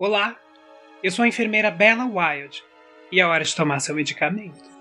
Olá, eu sou a enfermeira Bella Wild e é hora de tomar seu medicamento.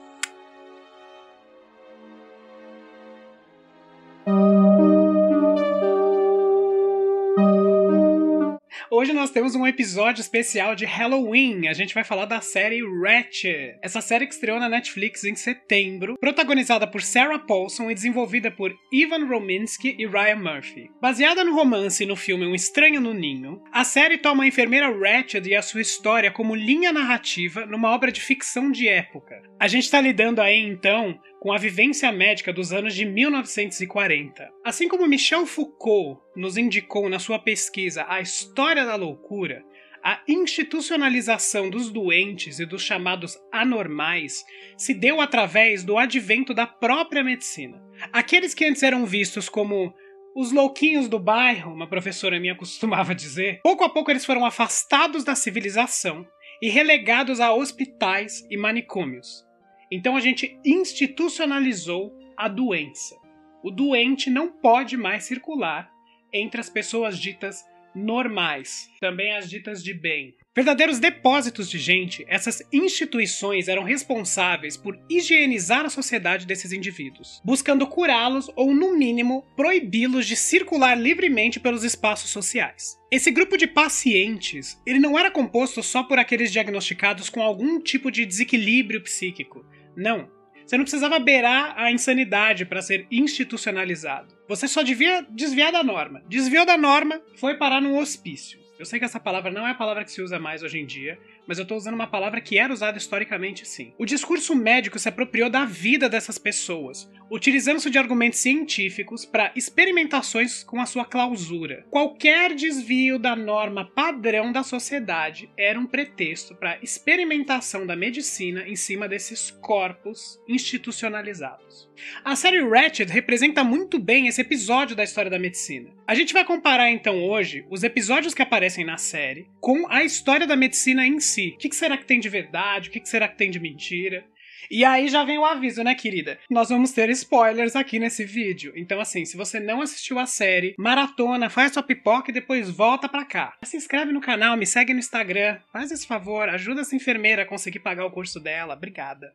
Hoje nós temos um episódio especial de Halloween. A gente vai falar da série Ratched. Essa série que estreou na Netflix em setembro, protagonizada por Sarah Paulson e desenvolvida por Ivan Rominsky e Ryan Murphy. Baseada no romance e no filme Um Estranho no Ninho, a série toma a enfermeira Ratched e a sua história como linha narrativa numa obra de ficção de época. A gente está lidando aí, então, com a vivência médica dos anos de 1940. Assim como Michel Foucault nos indicou na sua pesquisa A História da Loucura, a institucionalização dos doentes e dos chamados anormais se deu através do advento da própria medicina. Aqueles que antes eram vistos como os louquinhos do bairro, uma professora minha costumava dizer, pouco a pouco eles foram afastados da civilização e relegados a hospitais e manicômios. Então a gente institucionalizou a doença. O doente não pode mais circular entre as pessoas ditas normais, também as ditas de bem. Verdadeiros depósitos de gente, essas instituições eram responsáveis por higienizar a sociedade desses indivíduos, buscando curá-los ou, no mínimo, proibi-los de circular livremente pelos espaços sociais. Esse grupo de pacientes, ele não era composto só por aqueles diagnosticados com algum tipo de desequilíbrio psíquico. Não. Você não precisava beirar a insanidade para ser institucionalizado. Você só devia desviar da norma. Desviou da norma, foi parar num hospício. Eu sei que essa palavra não é a palavra que se usa mais hoje em dia, mas eu estou usando uma palavra que era usada historicamente sim. O discurso médico se apropriou da vida dessas pessoas, utilizando-se de argumentos científicos para experimentações com a sua clausura. Qualquer desvio da norma padrão da sociedade era um pretexto para experimentação da medicina em cima desses corpos institucionalizados. A série Ratched representa muito bem esse episódio da história da medicina. A gente vai comparar então hoje os episódios que aparecem na série com a história da medicina em si. O que será que tem de verdade? O que será que tem de mentira? E aí já vem o aviso, né, querida? Nós vamos ter spoilers aqui nesse vídeo. Então, assim, se você não assistiu a série, maratona, faz sua pipoca e depois volta pra cá. Se inscreve no canal, me segue no Instagram. Faz esse favor, ajuda essa enfermeira a conseguir pagar o curso dela. Obrigada.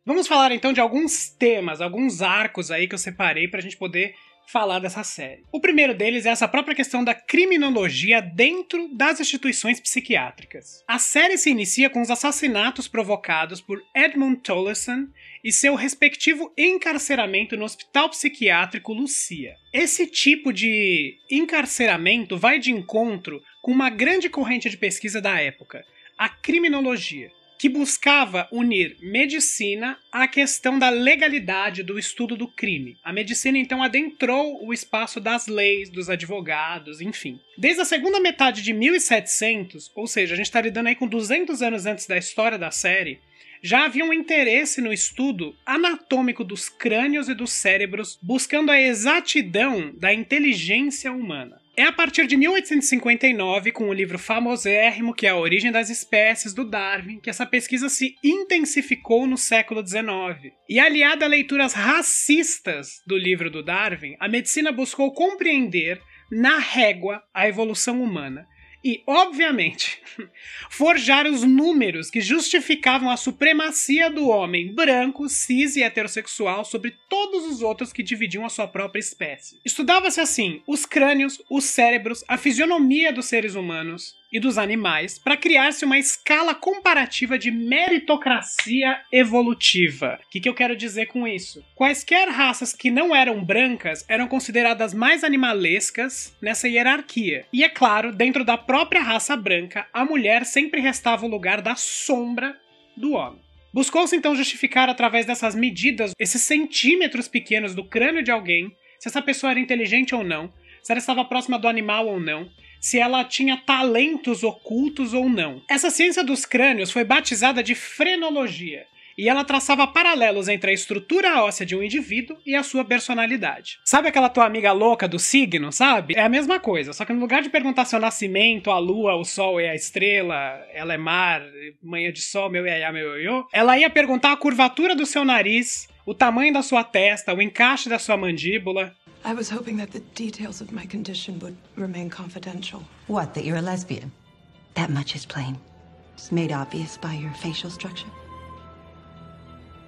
Vamos falar então de alguns temas, alguns arcos aí que eu separei pra gente poder falar dessa série. O primeiro deles é essa própria questão da criminologia dentro das instituições psiquiátricas. A série se inicia com os assassinatos provocados por Edmund Tolleson e seu respectivo encarceramento no Hospital Psiquiátrico Lucia. Esse tipo de encarceramento vai de encontro com uma grande corrente de pesquisa da época, a criminologia, que buscava unir medicina à questão da legalidade do estudo do crime. A medicina, então, adentrou o espaço das leis, dos advogados, enfim. Desde a segunda metade de 1700, ou seja, a gente está lidando aí com 200 anos antes da história da série, já havia um interesse no estudo anatômico dos crânios e dos cérebros, buscando a exatidão da inteligência humana. É a partir de 1859, com o livro famosérrimo que é A Origem das Espécies, do Darwin, que essa pesquisa se intensificou no século XIX. E aliada a leituras racistas do livro do Darwin, a medicina buscou compreender, na régua, a evolução humana. E, obviamente, forjar os números que justificavam a supremacia do homem branco, cis e heterossexual sobre todos os outros que dividiam a sua própria espécie. Estudava-se assim os crânios, os cérebros, a fisionomia dos seres humanos e dos animais para criar-se uma escala comparativa de meritocracia evolutiva. O que eu quero dizer com isso? Quaisquer raças que não eram brancas eram consideradas mais animalescas nessa hierarquia. E é claro, dentro da própria raça branca, a mulher sempre restava o lugar da sombra do homem. Buscou-se então justificar através dessas medidas, esses centímetros pequenos do crânio de alguém, se essa pessoa era inteligente ou não, se ela estava próxima do animal ou não, se ela tinha talentos ocultos ou não. Essa ciência dos crânios foi batizada de frenologia, e ela traçava paralelos entre a estrutura óssea de um indivíduo e a sua personalidade. Sabe aquela tua amiga louca do signo, sabe? É a mesma coisa, só que no lugar de perguntar seu nascimento, a lua, o sol e a estrela, ela é mar, manhã de sol, meu iaiá, meu ioiô, ela ia perguntar a curvatura do seu nariz, o tamanho da sua testa, o encaixe da sua mandíbula. I was hoping that the details of my condition would remain confidential. What, that you're a lesbian? That much is plain. It's made obvious by your facial structure.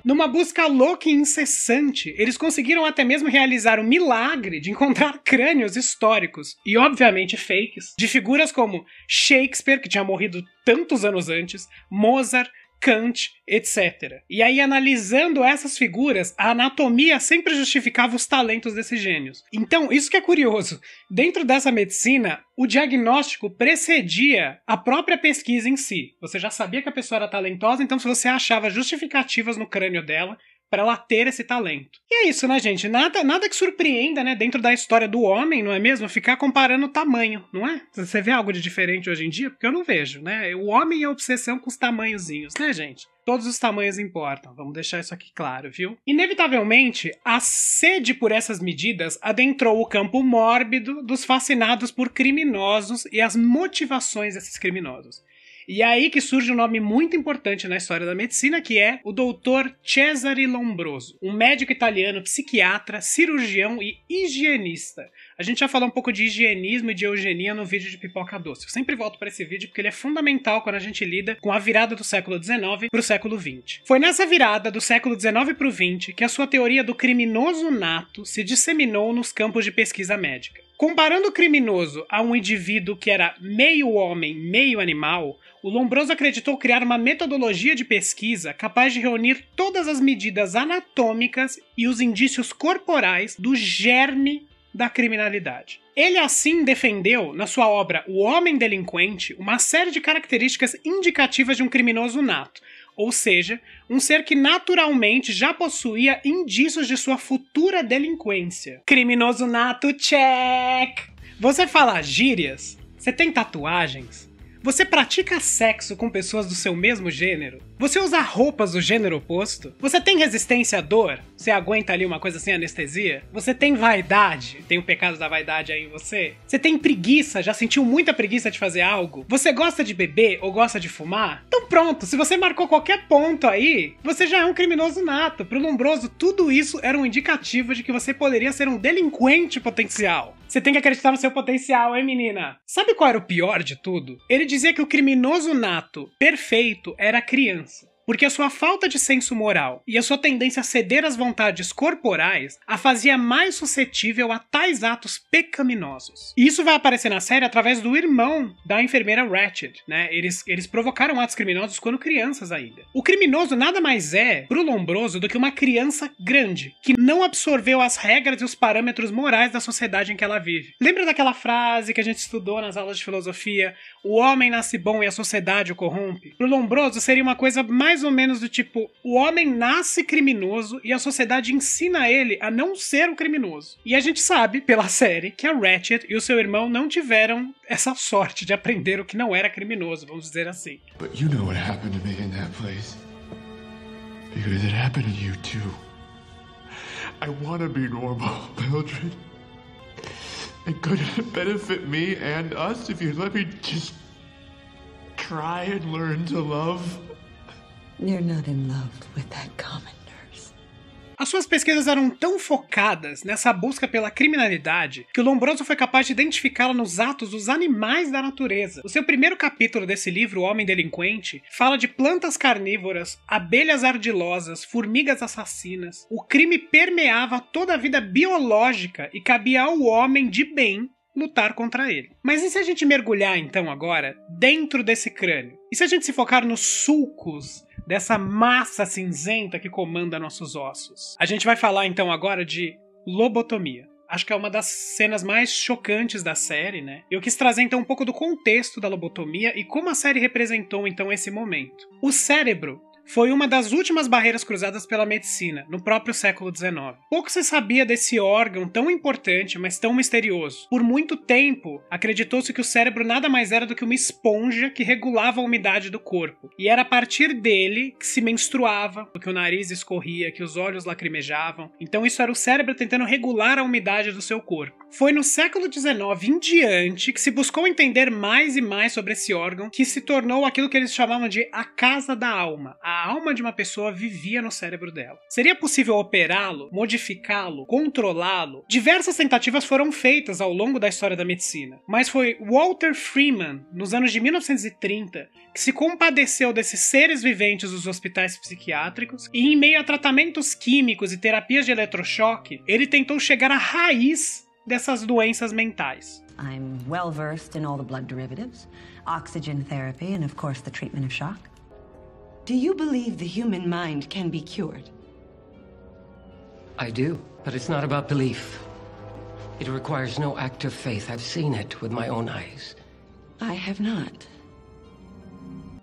Numa busca louca e incessante, eles conseguiram até mesmo realizar o milagre de encontrar crânios históricos, e obviamente fakes, de figuras como Shakespeare, que tinha morrido tantos anos antes, Mozart, Kant, etc. E aí, analisando essas figuras, a anatomia sempre justificava os talentos desses gênios. Então, isso que é curioso. Dentro dessa medicina, o diagnóstico precedia a própria pesquisa em si. Você já sabia que a pessoa era talentosa, então se você achava justificativas no crânio dela, para ela ter esse talento. E é isso, né, gente? Nada que surpreenda, né, dentro da história do homem, não é mesmo? Ficar comparando o tamanho, não é? Você vê algo de diferente hoje em dia? Porque eu não vejo, né? O homem é obsessão com os tamanhozinhos, né, gente? Todos os tamanhos importam, vamos deixar isso aqui claro, viu? Inevitavelmente, a sede por essas medidas adentrou o campo mórbido dos fascinados por criminosos e as motivações desses criminosos. E é aí que surge um nome muito importante na história da medicina, que é o Dr. Cesare Lombroso, um médico italiano, psiquiatra, cirurgião e higienista. A gente já falou um pouco de higienismo e de eugenia no vídeo de Pipoca Doce. Eu sempre volto para esse vídeo porque ele é fundamental quando a gente lida com a virada do século XIX para o século XX. Foi nessa virada do século XIX para o XX que a sua teoria do criminoso nato se disseminou nos campos de pesquisa médica. Comparando o criminoso a um indivíduo que era meio homem, meio animal, o Lombroso acreditou criar uma metodologia de pesquisa capaz de reunir todas as medidas anatômicas e os indícios corporais do germe da criminalidade. Ele assim defendeu, na sua obra O Homem Delinquente, uma série de características indicativas de um criminoso nato, ou seja, um ser que naturalmente já possuía indícios de sua futura delinquência. Criminoso nato, check! Você fala gírias? Você tem tatuagens? Você pratica sexo com pessoas do seu mesmo gênero? Você usa roupas do gênero oposto? Você tem resistência à dor? Você aguenta ali uma coisa sem anestesia? Você tem vaidade? Tem o pecado da vaidade aí em você? Você tem preguiça? Já sentiu muita preguiça de fazer algo? Você gosta de beber ou gosta de fumar? Então pronto, se você marcou qualquer ponto aí, você já é um criminoso nato. Pro Lombroso, tudo isso era um indicativo de que você poderia ser um delinquente potencial. Você tem que acreditar no seu potencial, hein, menina? Sabe qual era o pior de tudo? Ele dizia que o criminoso nato perfeito era a criança. Porque a sua falta de senso moral e a sua tendência a ceder às vontades corporais a fazia mais suscetível a tais atos pecaminosos. E isso vai aparecer na série através do irmão da enfermeira Ratched, né? Eles provocaram atos criminosos quando crianças ainda. O criminoso nada mais é, pro Lombroso, do que uma criança grande, que não absorveu as regras e os parâmetros morais da sociedade em que ela vive. Lembra daquela frase que a gente estudou nas aulas de filosofia? O homem nasce bom e a sociedade o corrompe? Pro Lombroso seria uma coisa mais ou menos do tipo, o homem nasce criminoso e a sociedade ensina ele a não ser um criminoso. E a gente sabe, pela série, que a Ratched e o seu irmão não tiveram essa sorte de aprender o que não era criminoso, vamos dizer assim. But you know what happened to me in that place. Because it happened to you too. I want to be normal, Mildred. It could benefit me and us if you let me just try and learn to love. You're not in love with that common nurse. As suas pesquisas eram tão focadas nessa busca pela criminalidade que o Lombroso foi capaz de identificá-la nos atos dos animais da natureza. O seu primeiro capítulo desse livro, O Homem Delinquente, fala de plantas carnívoras, abelhas ardilosas, formigas assassinas. O crime permeava toda a vida biológica e cabia ao homem de bem lutar contra ele. Mas e se a gente mergulhar então agora dentro desse crânio? E se a gente se focar nos sulcos dessa massa cinzenta que comanda nossos ossos? A gente vai falar então agora de lobotomia. Acho que é uma das cenas mais chocantes da série, né? Eu quis trazer então um pouco do contexto da lobotomia e como a série representou então esse momento. O cérebro foi uma das últimas barreiras cruzadas pela medicina, no próprio século XIX. Pouco se sabia desse órgão tão importante, mas tão misterioso. Por muito tempo, acreditou-se que o cérebro nada mais era do que uma esponja que regulava a umidade do corpo. E era a partir dele que se menstruava, que o nariz escorria, que os olhos lacrimejavam. Então isso era o cérebro tentando regular a umidade do seu corpo. Foi no século XIX em diante que se buscou entender mais e mais sobre esse órgão, que se tornou aquilo que eles chamavam de a casa da alma. A alma de uma pessoa vivia no cérebro dela. Seria possível operá-lo, modificá-lo, controlá-lo? Diversas tentativas foram feitas ao longo da história da medicina, mas foi Walter Freeman, nos anos de 1930, que se compadeceu desses seres viventes dos hospitais psiquiátricos e, em meio a tratamentos químicos e terapias de eletrochoque, ele tentou chegar à raiz dessas doenças mentais. I'm well versed in all the blood derivatives, oxygen therapy, and of course the treatment of shock. Do you believe the human mind can be cured? I do, but it's not about belief. It requires no act of faith. I've seen it with my own eyes. I have not.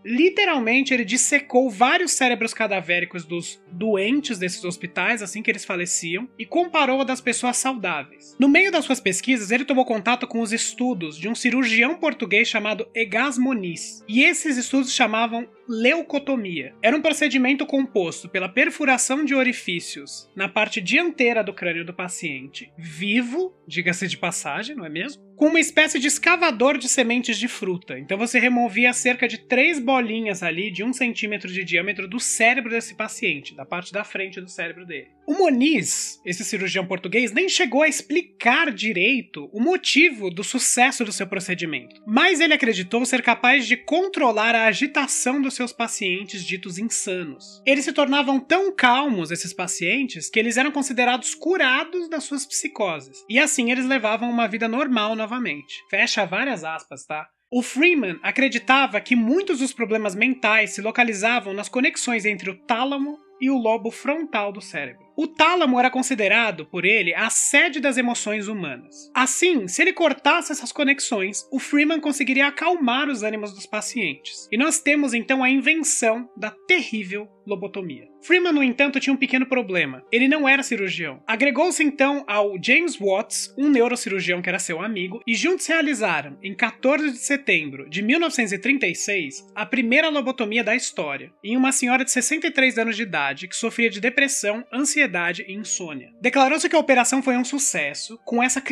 Literalmente, ele dissecou vários cérebros cadavéricos dos doentes desses hospitais assim que eles faleciam e comparou a das pessoas saudáveis. No meio das suas pesquisas, ele tomou contato com os estudos de um cirurgião português chamado Egas Moniz. E esses estudos chamavam leucotomia. Era um procedimento composto pela perfuração de orifícios na parte dianteira do crânio do paciente, vivo, diga-se de passagem, não é mesmo? Com uma espécie de escavador de sementes de fruta. Então você removia cerca de 3 bolinhas ali de 1 centímetro de diâmetro do cérebro desse paciente, da parte da frente do cérebro dele. O Moniz, esse cirurgião português, nem chegou a explicar direito o motivo do sucesso do seu procedimento, mas ele acreditou ser capaz de controlar a agitação dos seus pacientes ditos insanos. Eles se tornavam tão calmos, esses pacientes, que eles eram considerados curados das suas psicoses. E assim eles levavam uma vida normal novamente. Fecha várias aspas, tá? O Freeman acreditava que muitos dos problemas mentais se localizavam nas conexões entre o tálamo e o lobo frontal do cérebro. O tálamo era considerado, por ele, a sede das emoções humanas. Assim, se ele cortasse essas conexões, o Freeman conseguiria acalmar os ânimos dos pacientes. E nós temos então a invenção da terrível lobotomia. Freeman, no entanto, tinha um pequeno problema. Ele não era cirurgião. Agregou-se então ao James Watts, um neurocirurgião que era seu amigo, e juntos realizaram, em 14 de setembro de 1936, a primeira lobotomia da história, em uma senhora de 63 anos de idade que sofria de depressão, ansiedade e insônia. Declarou-se que a operação foi um sucesso, com essa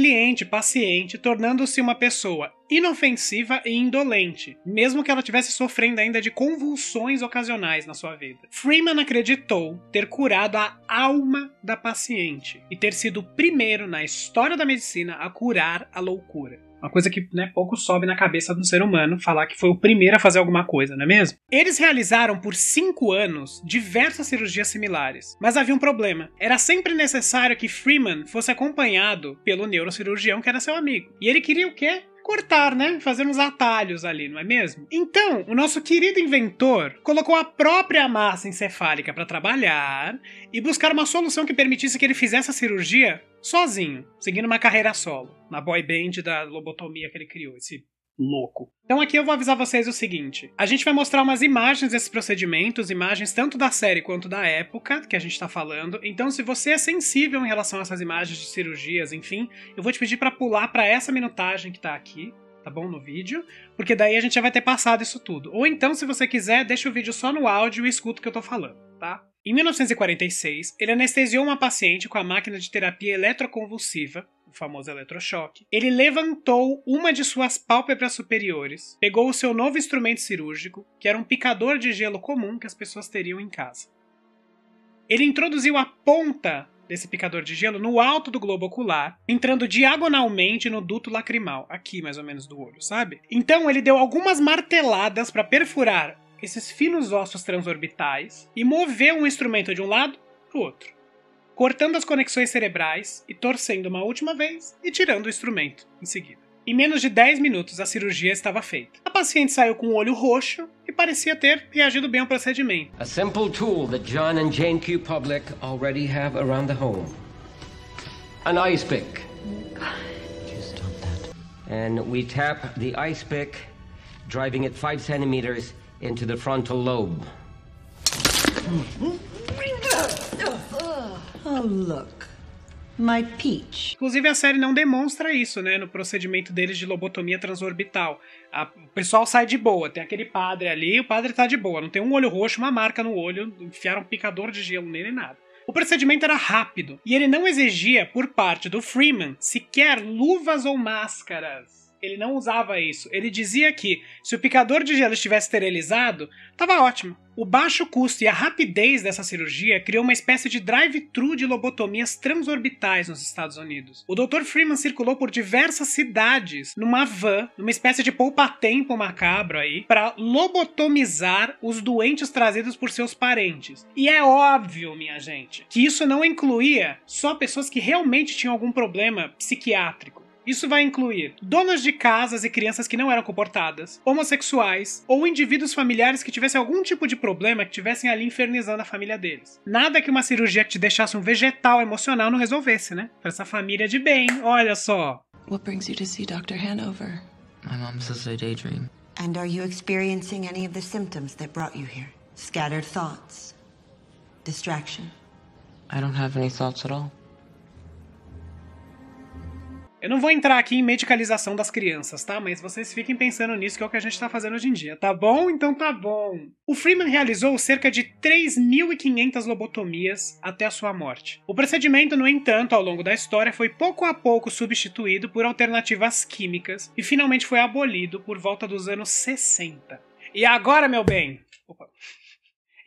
paciente, tornando-se uma pessoa inofensiva e indolente, mesmo que ela estivesse sofrendo ainda de convulsões ocasionais na sua vida. Freeman acreditou ter curado a alma da paciente e ter sido o primeiro na história da medicina a curar a loucura. Uma coisa que, pouco sobe na cabeça do ser humano falar que foi o primeiro a fazer alguma coisa, não é mesmo? Eles realizaram por 5 anos diversas cirurgias similares, mas havia um problema. Era sempre necessário que Freeman fosse acompanhado pelo neurocirurgião que era seu amigo. E ele queria o quê? Cortar, fazer uns atalhos ali, não é mesmo? Então, o nosso querido inventor colocou a própria massa encefálica para trabalhar e buscar uma solução que permitisse que ele fizesse a cirurgia sozinho, seguindo uma carreira solo, na boy band da lobotomia que ele criou, esse louco. Então aqui eu vou avisar vocês o seguinte, a gente vai mostrar umas imagens desses procedimentos, imagens tanto da série quanto da época que a gente tá falando, então se você é sensível em relação a essas imagens de cirurgias, enfim, eu vou te pedir pra pular pra essa minutagem que tá aqui, tá bom, no vídeo, porque daí a gente já vai ter passado isso tudo. Ou então, se você quiser, deixa o vídeo só no áudio e escuta o que eu tô falando, tá? Em 1946, ele anestesiou uma paciente com a máquina de terapia eletroconvulsiva, o famoso eletrochoque. Ele levantou uma de suas pálpebras superiores, pegou o seu novo instrumento cirúrgico, que era um picador de gelo comum que as pessoas teriam em casa. Ele introduziu a ponta desse picador de gelo no alto do globo ocular, entrando diagonalmente no duto lacrimal, aqui mais ou menos do olho, sabe? Então ele deu algumas marteladas para perfurar esses finos ossos transorbitais e mover um instrumento de um lado para o outro, cortando as conexões cerebrais e torcendo uma última vez e tirando o instrumento em seguida. Em menos de 10 minutos a cirurgia estava feita. A paciente saiu com o olho roxo e parecia ter reagido bem ao procedimento. A simple tool that John and Jane Q. Public already have around the home. An ice pick. Just stop that. And we tap the ice pick, driving it 5 centimeters into the frontal lobe. Oh, look. My peach. Inclusive a série não demonstra isso, no procedimento deles de lobotomia transorbital. O pessoal sai de boa, tem aquele padre ali, o padre tá de boa, não tem um olho roxo, uma marca no olho, enfiaram um picador de gelo nele, nada. O procedimento era rápido, e ele não exigia, por parte do Freeman, sequer luvas ou máscaras. Ele não usava isso. Ele dizia que, se o picador de gelo estivesse esterilizado, estava ótimo. O baixo custo e a rapidez dessa cirurgia criou uma espécie de drive-thru de lobotomias transorbitais nos Estados Unidos. O Dr. Freeman circulou por diversas cidades numa van, numa espécie de poupa-tempo macabro aí, para lobotomizar os doentes trazidos por seus parentes. E é óbvio, minha gente, que isso não incluía só pessoas que realmente tinham algum problema psiquiátrico. Isso vai incluir donas de casas e crianças que não eram comportadas, homossexuais ou indivíduos familiares que tivessem algum tipo de problema que estivessem ali infernizando a família deles. Nada que uma cirurgia que te deixasse um vegetal emocional não resolvesse, né? Pra essa família de bem, olha só. What brings you to see Dr. Hanover? My mom says I daydream. And are you experiencing any of the symptoms that brought you here? Scattered thoughts? Distraction? I don't have any thoughts at all. Eu não vou entrar aqui em medicalização das crianças, tá? Mas vocês fiquem pensando nisso, que é o que a gente tá fazendo hoje em dia, tá bom? Então tá bom. O Freeman realizou cerca de 3.500 lobotomias até a sua morte. O procedimento, no entanto, ao longo da história, foi pouco a pouco substituído por alternativas químicas e finalmente foi abolido por volta dos anos 60. E agora, meu bem... Opa.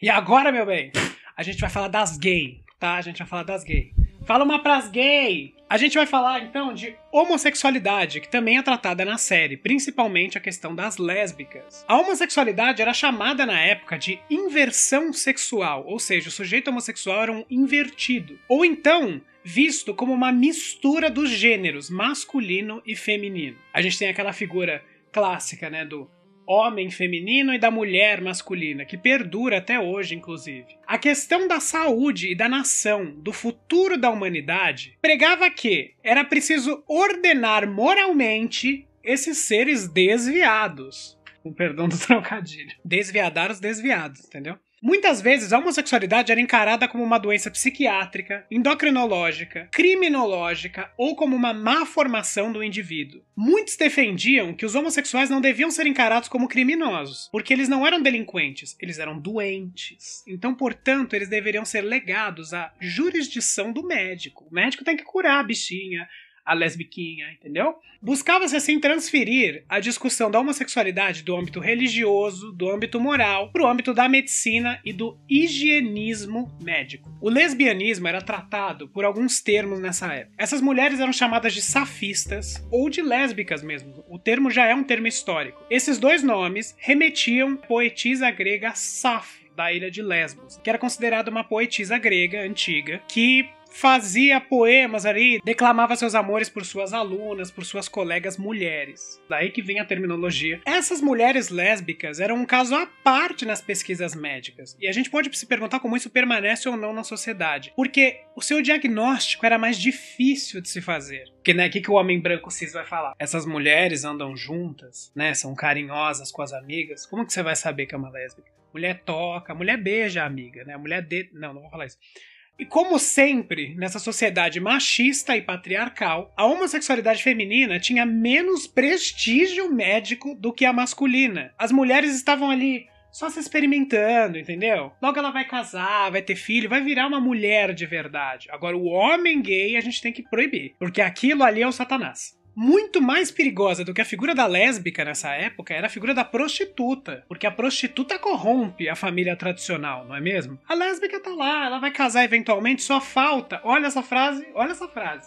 E agora, meu bem, a gente vai falar das gays, tá? A gente vai falar das gays. Fala uma pras gay! A gente vai falar, então, de homossexualidade, que também é tratada na série, principalmente a questão das lésbicas. A homossexualidade era chamada na época de inversão sexual, ou seja, o sujeito homossexual era um invertido. Ou então, visto como uma mistura dos gêneros masculino e feminino. A gente tem aquela figura clássica, né, do homem feminino e da mulher masculina, que perdura até hoje, inclusive. A questão da saúde e da nação, do futuro da humanidade, pregava que era preciso ordenar moralmente esses seres desviados. Com perdão do trocadilho. Desviadar os desviados, entendeu? Muitas vezes a homossexualidade era encarada como uma doença psiquiátrica, endocrinológica, criminológica ou como uma má formação do indivíduo. Muitos defendiam que os homossexuais não deviam ser encarados como criminosos, porque eles não eram delinquentes, eles eram doentes. Então, portanto, eles deveriam ser legados à jurisdição do médico. O médico tem que curar a bichinha, a lesbiquinha, entendeu? Buscava-se assim transferir a discussão da homossexualidade do âmbito religioso, do âmbito moral, para o âmbito da medicina e do higienismo médico. O lesbianismo era tratado por alguns termos nessa época. Essas mulheres eram chamadas de safistas ou de lésbicas mesmo. O termo já é um termo histórico. Esses dois nomes remetiam à poetisa grega Safo, da ilha de Lesbos, que era considerada uma poetisa grega antiga, que fazia poemas ali, declamava seus amores por suas alunas, por suas colegas mulheres. Daí que vem a terminologia. Essas mulheres lésbicas eram um caso à parte nas pesquisas médicas. E a gente pode se perguntar como isso permanece ou não na sociedade. Porque o seu diagnóstico era mais difícil de se fazer. Porque, né, o que o homem branco cis vai falar? Essas mulheres andam juntas, né, são carinhosas com as amigas. Como que você vai saber que é uma lésbica? Mulher toca, mulher beija a amiga, né? A mulher Não vou falar isso. E como sempre, nessa sociedade machista e patriarcal, a homossexualidade feminina tinha menos prestígio médico do que a masculina. As mulheres estavam ali só se experimentando, entendeu? Logo ela vai casar, vai ter filho, vai virar uma mulher de verdade. Agora o homem gay a gente tem que proibir, porque aquilo ali é o Satanás. Muito mais perigosa do que a figura da lésbica nessa época era a figura da prostituta, porque a prostituta corrompe a família tradicional, não é mesmo? A lésbica tá lá, ela vai casar eventualmente, só falta, olha essa frase,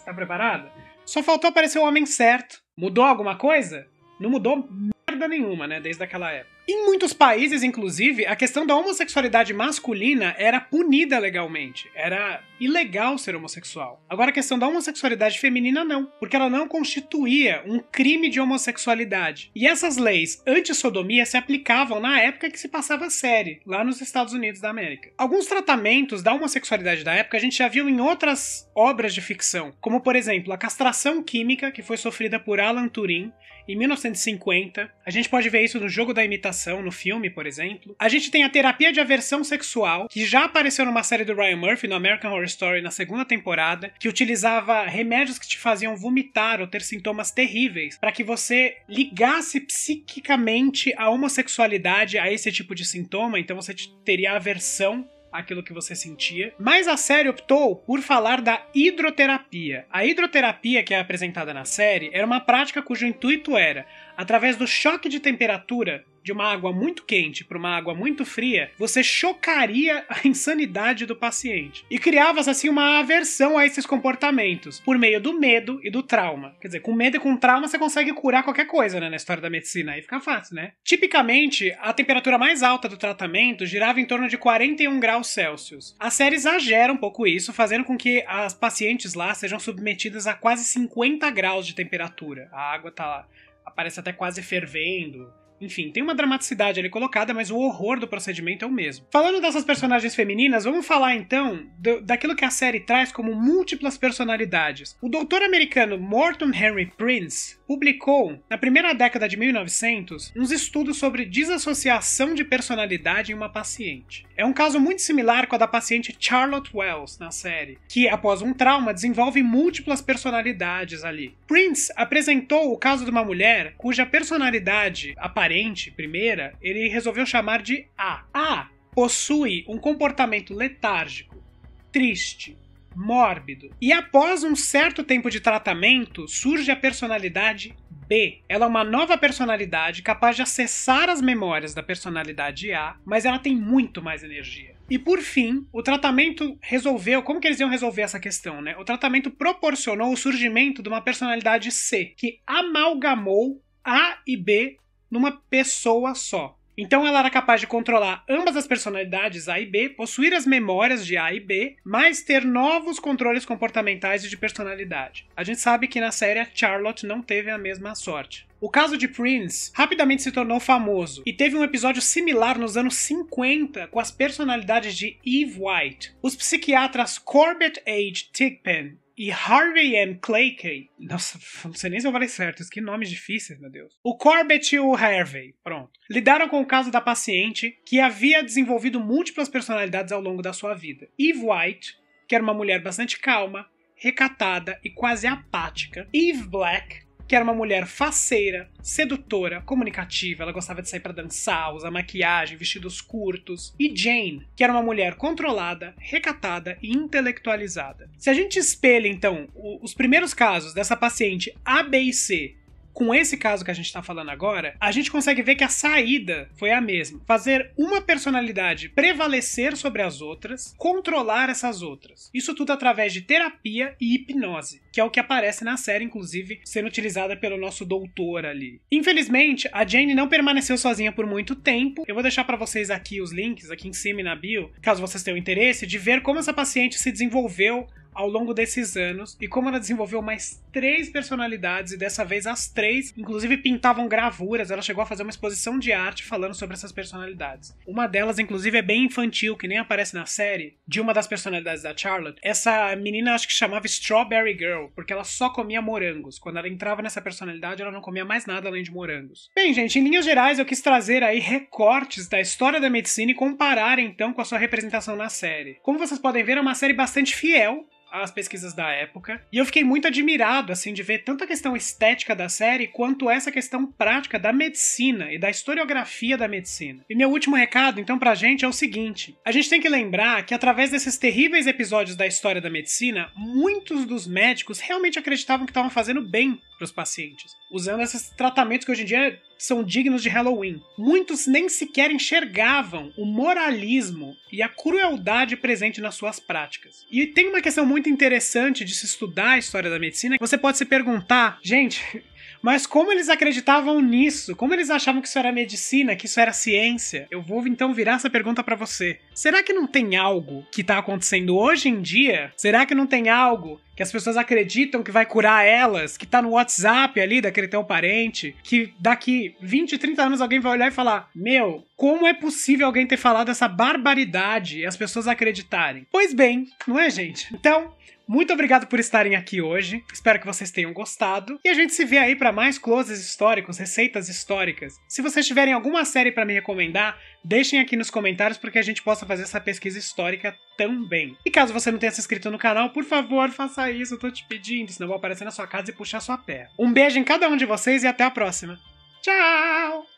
tá preparada? Só faltou aparecer o homem certo. Mudou alguma coisa? Não mudou merda nenhuma, né, desde aquela época. Em muitos países, inclusive, a questão da homossexualidade masculina era punida legalmente. Era ilegal ser homossexual. Agora, a questão da homossexualidade feminina não, porque ela não constituía um crime de homossexualidade. E essas leis anti-sodomia se aplicavam na época que se passava a série, lá nos Estados Unidos da América. Alguns tratamentos da homossexualidade da época a gente já viu em outras obras de ficção, como, por exemplo, a castração química, que foi sofrida por Alan Turing em 1950. A gente pode ver isso no Jogo da Imitação, no filme, por exemplo. A gente tem a terapia de aversão sexual, que já apareceu numa série do Ryan Murphy, no American Horror Story, na segunda temporada, que utilizava remédios que te faziam vomitar ou ter sintomas terríveis, para que você ligasse psiquicamente a homossexualidade a esse tipo de sintoma, então você teria aversão aquilo que você sentia, mas a série optou por falar da hidroterapia. A hidroterapia que é apresentada na série era uma prática cujo intuito era, através do choque de temperatura de uma água muito quente para uma água muito fria, você chocaria a insanidade do paciente. E criava-se assim uma aversão a esses comportamentos, por meio do medo e do trauma. Quer dizer, com medo e com trauma você consegue curar qualquer coisa, né, na história da medicina, aí fica fácil, né? Tipicamente, a temperatura mais alta do tratamento girava em torno de 41 graus Celsius. A série exagera um pouco isso, fazendo com que as pacientes lá sejam submetidas a quase 50 graus de temperatura. A água tá lá, aparece até quase fervendo. Enfim, tem uma dramaticidade ali colocada, mas o horror do procedimento é o mesmo. Falando dessas personagens femininas, vamos falar então daquilo que a série traz como múltiplas personalidades. O doutor americano Morton Henry Prince publicou, na primeira década de 1900, uns estudos sobre desassociação de personalidade em uma paciente. É um caso muito similar com a da paciente Charlotte Wells na série, que após um trauma desenvolve múltiplas personalidades ali. Prince apresentou o caso de uma mulher cuja personalidade aparente, primeira, ele resolveu chamar de A. A possui um comportamento letárgico, triste, mórbido, e após um certo tempo de tratamento surge a personalidade B. Ela é uma nova personalidade capaz de acessar as memórias da personalidade A, mas ela tem muito mais energia. E por fim, o tratamento resolveu... Como que eles iam resolver essa questão, né? O tratamento proporcionou o surgimento de uma personalidade C, que amalgamou A e B numa pessoa só. Então ela era capaz de controlar ambas as personalidades A e B, possuir as memórias de A e B, mas ter novos controles comportamentais e de personalidade. A gente sabe que na série a Charlotte não teve a mesma sorte. O caso de Prince rapidamente se tornou famoso e teve um episódio similar nos anos 50 com as personalidades de Eve White. Os psiquiatras Corbett H. Thigpen e Harvey M. Clakey, nossa, não sei nem se eu falei certo, que nomes difíceis, meu Deus. O Corbett e o Harvey, pronto. Lidaram com o caso da paciente que havia desenvolvido múltiplas personalidades ao longo da sua vida. Eve White, que era uma mulher bastante calma, recatada e quase apática. Eve Black, que era uma mulher faceira, sedutora, comunicativa, ela gostava de sair pra dançar, usar maquiagem, vestidos curtos. E Jane, que era uma mulher controlada, recatada e intelectualizada. Se a gente espelha, então, os primeiros casos dessa paciente A, B e C com esse caso que a gente está falando agora, a gente consegue ver que a saída foi a mesma. Fazer uma personalidade prevalecer sobre as outras, controlar essas outras. Isso tudo através de terapia e hipnose, que é o que aparece na série, inclusive, sendo utilizada pelo nosso doutor ali. Infelizmente, a Jane não permaneceu sozinha por muito tempo. Eu vou deixar para vocês aqui os links, aqui em cima e na bio, caso vocês tenham interesse, de ver como essa paciente se desenvolveu ao longo desses anos e como ela desenvolveu mais 3 personalidades e dessa vez as 3, inclusive pintavam gravuras. Ela chegou a fazer uma exposição de arte falando sobre essas personalidades. Uma delas, inclusive, é bem infantil, que nem aparece na série, de uma das personalidades da Charlotte. Essa menina acho que chamava Strawberry Girl, porque ela só comia morangos. Quando ela entrava nessa personalidade, ela não comia mais nada além de morangos. Bem, gente, em linhas gerais eu quis trazer aí recortes da história da medicina e comparar então com a sua representação na série. Como vocês podem ver, é uma série bastante fiel às pesquisas da época, e eu fiquei muito admirado, assim, de ver tanto a questão estética da série, quanto essa questão prática da medicina e da historiografia da medicina. E meu último recado, então, pra gente é o seguinte: a gente tem que lembrar que através desses terríveis episódios da história da medicina, muitos dos médicos realmente acreditavam que estavam fazendo bem pros pacientes, usando esses tratamentos que hoje em dia são dignos de Halloween. Muitos nem sequer enxergavam o moralismo e a crueldade presente nas suas práticas. E tem uma questão muito interessante de se estudar a história da medicina, que você pode se perguntar, gente, mas como eles acreditavam nisso? Como eles achavam que isso era medicina, que isso era ciência? Eu vou então virar essa pergunta pra você. Será que não tem algo que tá acontecendo hoje em dia? Será que não tem algo que as pessoas acreditam que vai curar elas, que tá no WhatsApp ali daquele teu parente, que daqui 20, 30 anos alguém vai olhar e falar: meu, como é possível alguém ter falado essa barbaridade e as pessoas acreditarem? Pois bem, não é, gente? Então, muito obrigado por estarem aqui hoje, espero que vocês tenham gostado, e a gente se vê aí para mais closes históricos, receitas históricas. Se vocês tiverem alguma série para me recomendar, deixem aqui nos comentários para que a gente possa fazer essa pesquisa histórica também. E caso você não tenha se inscrito no canal, por favor, faça isso, eu tô te pedindo, senão eu vou aparecer na sua casa e puxar sua perna. Um beijo em cada um de vocês e até a próxima. Tchau!